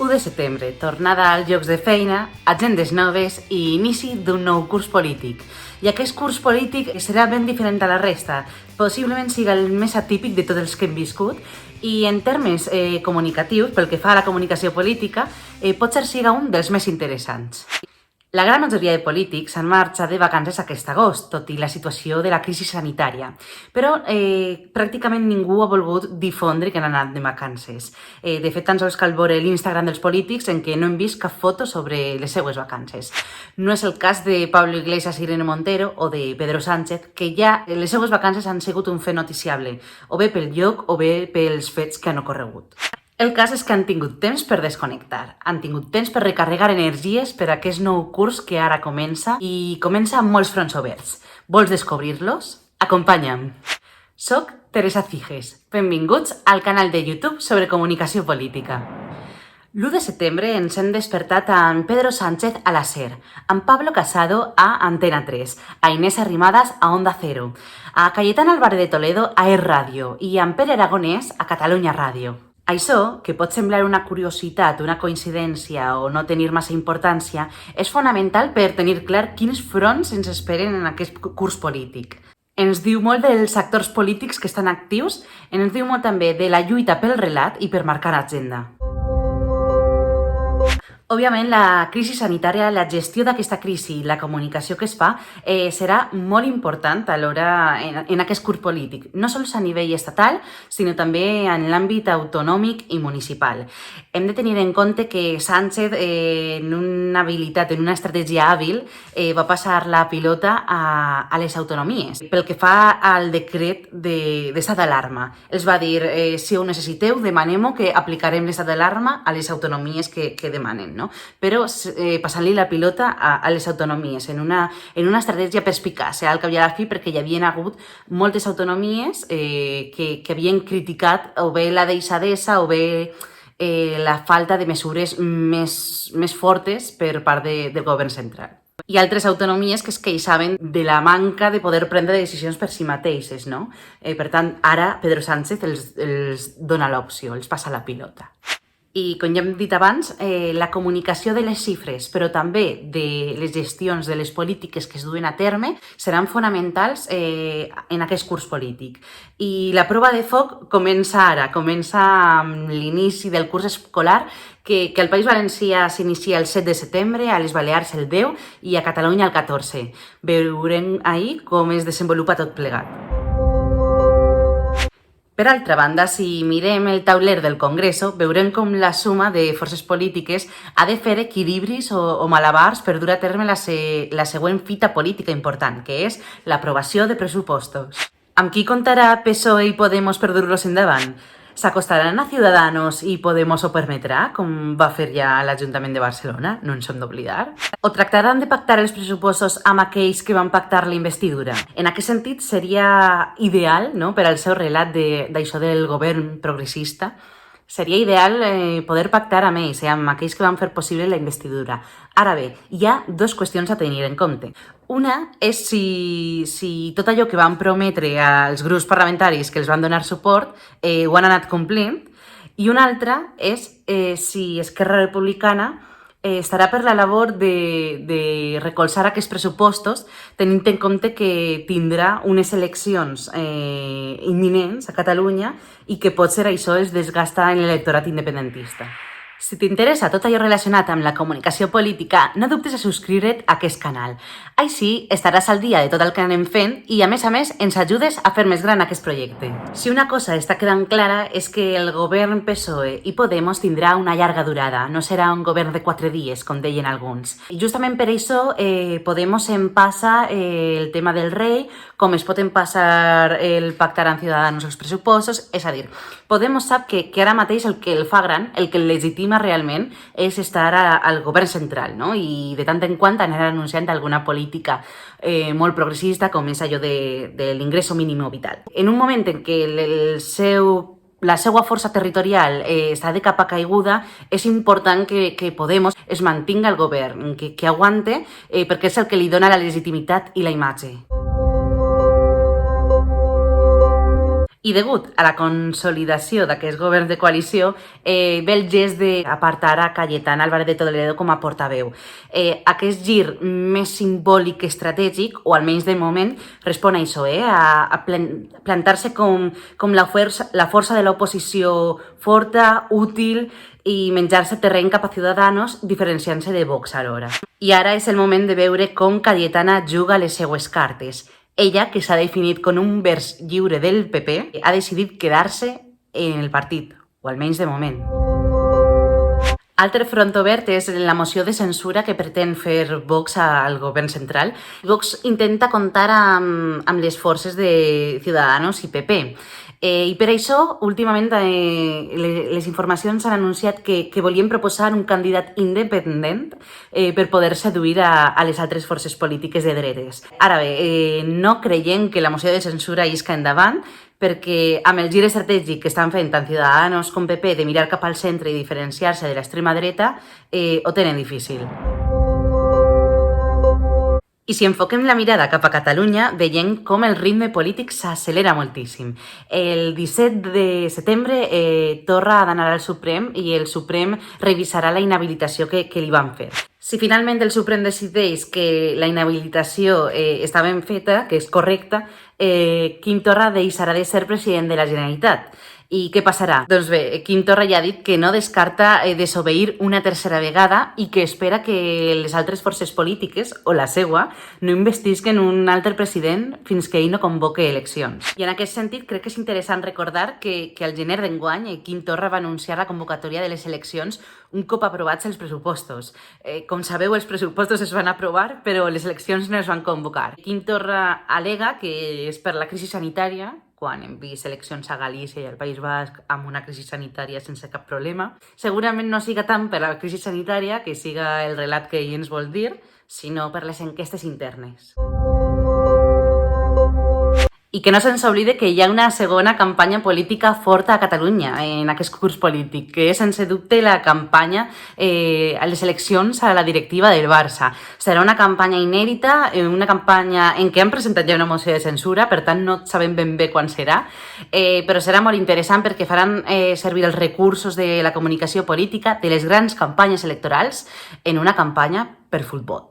1 de setembre, tornada als llocs de feina, agendes noves i inici d'un nou curs polític. I aquest curs polític serà ben diferent a la resta, possiblement siga el més atípic de tots els que hem viscut i en termes comunicatius, pel que fa a la comunicació política, potser siga un dels més interessants. La gran majoria de polítics han marxat de vacances aquest agost, tot i la situació de la crisi sanitària. Però pràcticament ningú ha volgut difondre que han anat de vacances. De fet, tan sols cal veure l'Instagram dels polítics en què no hem vist cap foto sobre les seues vacances. No és el cas de Pablo Iglesias i Irene Montero o de Pedro Sánchez, que ja les seues vacances han sigut un fet noticiable, o bé pel lloc o bé pels fets que han ocorregut. El cas és que han tingut temps per desconnectar, han tingut temps per recarregar energies per a aquest nou curs que ara comença i comença amb molts fronts oberts. Vols descobrir-los? Acompanya'm! Soc Teresa Ciges. Benvinguts al canal de YouTube sobre comunicació política. L'1 de setembre ens hem despertat amb Pedro Sánchez a la SER, amb Pablo Casado a Antena 3, a Inés Arrimadas a Onda Cero, a Cayetana Álvarez de Toledo a ES Radio i amb Pere Aragonès a Catalunya Ràdio. Això, que pot semblar una curiositat, una coincidència o no tenir massa importància, és fonamental per tenir clar quins fronts ens esperen en aquest curs polític. Ens diu molt dels actors polítics que estan actius, ens diu molt també de la lluita pel relat i per marcar agenda. Òbviament, la crisi sanitària, la gestió d'aquesta crisi i la comunicació que es fa serà molt important alhora en aquest curs polític, no sols a nivell estatal, sinó també en l'àmbit autonòmic i municipal. Hem de tenir en compte que Sánchez, en una habilitat, en una estratègia hàbil, va passar la pilota a les autonomies. Pel que fa al decret d'estat d'alarma, els va dir, si ho necessiteu, demanem-ho que aplicarem l'estat d'alarma a les autonomies que demanen, no? Però passant-li la pilota a les autonomies en una estratègia perspicaç, al cap i a la fi, perquè hi havia hagut moltes autonomies que havien criticat o bé la deixadesa o bé la falta de mesures més fortes per part del govern central. I altres autonomies que es queixaven de la manca de poder prendre decisions per si mateixes, no? Per tant, ara Pedro Sánchez els dona l'opció, els passa la pilota. I, com ja hem dit abans, la comunicació de les xifres, però també de les gestions de les polítiques que es duen a terme, seran fonamentals en aquest curs polític. I la prova de foc comença ara, comença amb l'inici del curs escolar, que al País Valencià s'inicia el 7 de setembre, a les Balears el 10 i a Catalunya el 14. Veurem ahir com es desenvolupa tot plegat. Per altra banda, si mirem el tauler del Congreso, veurem com la suma de forces polítiques ha de fer equilibris o malabars per dur a terme la següent fita política important, que és l'aprovació de pressupostos. Amb qui comptarà PSOE i Podemos per dur-los endavant? S'acostaran a Ciudadanos i Podemos ho permetrà, com va fer ja l'Ajuntament de Barcelona, no ens hem d'oblidar? O tractaran de pactar els pressupostos amb aquells que van pactar la investidura? En aquest sentit, seria ideal, no?, per al seu relat d'això del govern progressista, seria ideal poder pactar amb ells, amb aquells que van fer possible la investidura. Ara bé, hi ha dues qüestions a tenir en compte. Una és si tot allò que van prometre als grups parlamentaris que els van donar suport ho han anat complint, i una altra és si Esquerra Republicana estarà per la labor de recolzar aquests pressupostos, tenint en compte que tindrà unes eleccions imminents a Catalunya i que potser això es desgasta en l'electorat independentista. Si t'interessa tot allò relacionat amb la comunicació política, no dubtes a subscriure't a aquest canal. Així estaràs al dia de tot el que anem fent i, a més, ens ajudes a fer més gran aquest projecte. Si una cosa està quedant clara és que el govern PSOE i Podemos tindrà una llarga durada, no serà un govern de 4 dies, com deien alguns. I justament per això Podemos em passa el tema del rei, com es pot empassar el pactar amb Ciudadanos els pressupostos, és a dir, Podemos sap que ara mateix el que el fa gran, el que el legitima realment és estar al govern central, no? I de tant en quant anar anunciant alguna política molt progressista com és allò de l'ingreso mínim vital. En un moment en què la seva força territorial està de capa caiguda, és important que Podemos es mantinga al govern, que aguante, perquè és el que li dona la legitimitat i la imatge. I degut a la consolidació d'aquest govern de coalició, ve el gest d'apartar a Cayetana Álvarez de Toledo com a portaveu. Aquest gir més simbòlic que estratègic, o almenys de moment, respon a això, a plantar-se com la força de l'oposició forta, útil, i menjar-se terreny cap a Ciudadanos, diferenciant-se de Vox alhora. I ara és el moment de veure com Cayetana juga les seues cartes. Ella, que s'ha definit com un vers lliure del PP, ha decidit quedar-se en el partit, o almenys de moment. Altre front obert és la moció de censura que pretén fer Vox al govern central. Vox intenta comptar amb les forces de Ciudadanos i PP. I per això, últimament, les informacions han anunciat que volien proposar un candidat independent per poder seduir a les altres forces polítiques de dretes. Ara bé, no creiem que la moció de censura isca endavant, perquè amb el gir estratègic que estan fent tant Ciudadanos com PP de mirar cap al centre i diferenciar-se de l'extrema dreta, ho tenen difícil. I si enfoquem la mirada cap a Catalunya, veiem com el ritme polític s'accelera moltíssim. El 17 de setembre Torra ha d'anar al Suprem i el Suprem revisarà la inhabilitació que li van fer. Si finalment el Suprem decideix que la inhabilitació està ben feta, que és correcta, Quim Torra deixarà de ser president de la Generalitat. I què passarà? Doncs bé, Quim Torra ja ha dit que no descarta desobeir una tercera vegada i que espera que les altres forces polítiques, o la seua, no investisquen un altre president fins que ell no convoque eleccions. I en aquest sentit crec que és interessant recordar que al gener d'enguany Quim Torra va anunciar la convocatòria de les eleccions un cop aprovats els pressupostos. Com sabeu, els pressupostos es van aprovar, però les eleccions no es van convocar. Quim Torra al·lega que és per la crisi sanitària, quan hem vist eleccions a Galícia i al País Basc amb una crisi sanitària sense cap problema. Segurament no siga tant per la crisi sanitària, que siga el relat que ell ens vol dir, sinó per les enquestes internes. I que no se'ns oblide que hi ha una segona campanya política forta a Catalunya en aquest curs polític, que és, sense dubte, la campanya a les eleccions a la directiva del Barça. Serà una campanya inèdita, una campanya en què han presentat ja una moció de censura, per tant no sabem ben bé quan serà, però serà molt interessant perquè faran servir els recursos de la comunicació política de les grans campanyes electorals en una campanya per futbol.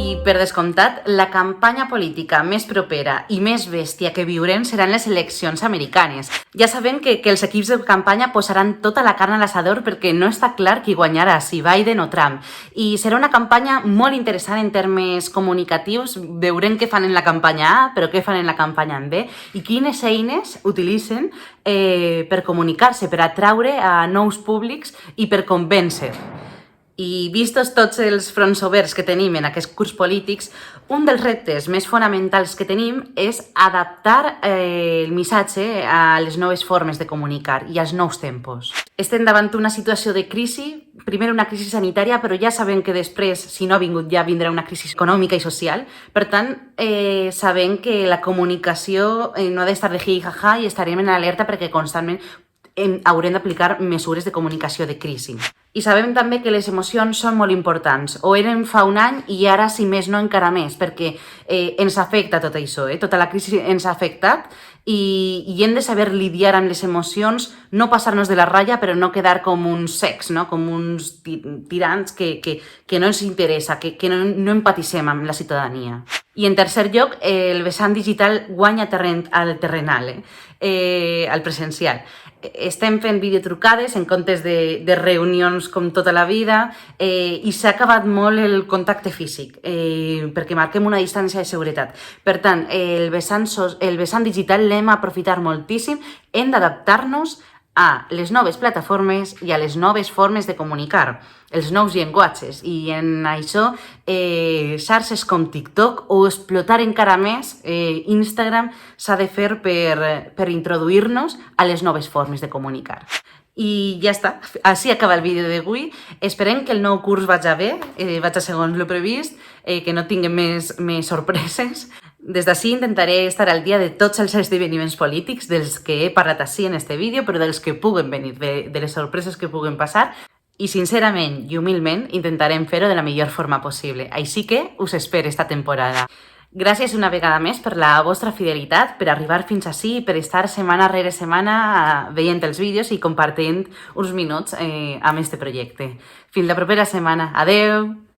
I, per descomptat, la campanya política més propera i més bèstia que viurem seran les eleccions americanes. Ja sabem que els equips de campanya posaran tota la carn a l'assador perquè no està clar qui guanyarà, si Biden o Trump. I serà una campanya molt interessant en termes comunicatius. Veurem què fan en la campanya A, però què fan en la campanya B i quines eines utilitzen per comunicar-se, per atraure a nous públics i per convèncer. I vistos tots els fronts oberts que tenim en aquests curs polítics, un dels reptes més fonamentals que tenim és adaptar el missatge a les noves formes de comunicar i als nous tempos. Estem davant una situació de crisi, primer una crisi sanitària, però ja sabem que després, si no ha vingut ja, vindrà una crisi econòmica i social. Per tant, sabem que la comunicació no ha d'estar de hi-ha-ha i estarem en alerta perquè constantment haurem d'aplicar mesures de comunicació de crisi. I sabem també que les emocions són molt importants. Ho eren fa un any i ara, si més no, encara més, perquè ens afecta tot això, tota la crisi ens ha afectat i hem de saber lidiar amb les emocions, no passar-nos de la ratlla, però no quedar com uns secs, no? Com uns tirants que no ens interessa, que no empatissem amb la ciutadania. I en tercer lloc, el vessant digital guanya terreny al terrenal, al presencial. Estem fent videotrucades en comptes de reunions com tota la vida i s'ha acabat molt el contacte físic perquè marquem una distància de seguretat. Per tant, el vessant digital l'hem aprofitar moltíssim, hem d'adaptar-nos a les noves plataformes i a les noves formes de comunicar, els nous llenguatges, i en això xarxes com TikTok o explotar encara més Instagram s'ha de fer per introduir-nos a les noves formes de comunicar. I ja està, així acaba el vídeo d'avui. Esperem que el nou curs vagi bé, vagi segons el previst, que no tinguem més sorpreses. Des d'ací intentaré estar al dia de tots els esdeveniments polítics, dels que he parlat així en este vídeo, però dels que puguen venir, de les sorpreses que puguen passar. I sincerament i humilment intentarem fer-ho de la millor forma possible. Així que us espero esta temporada. Gràcies una vegada més per la vostra fidelitat, per arribar fins ací i per estar setmana rere setmana veient els vídeos i compartint uns minuts amb este projecte. Fins la propera setmana. Adeu!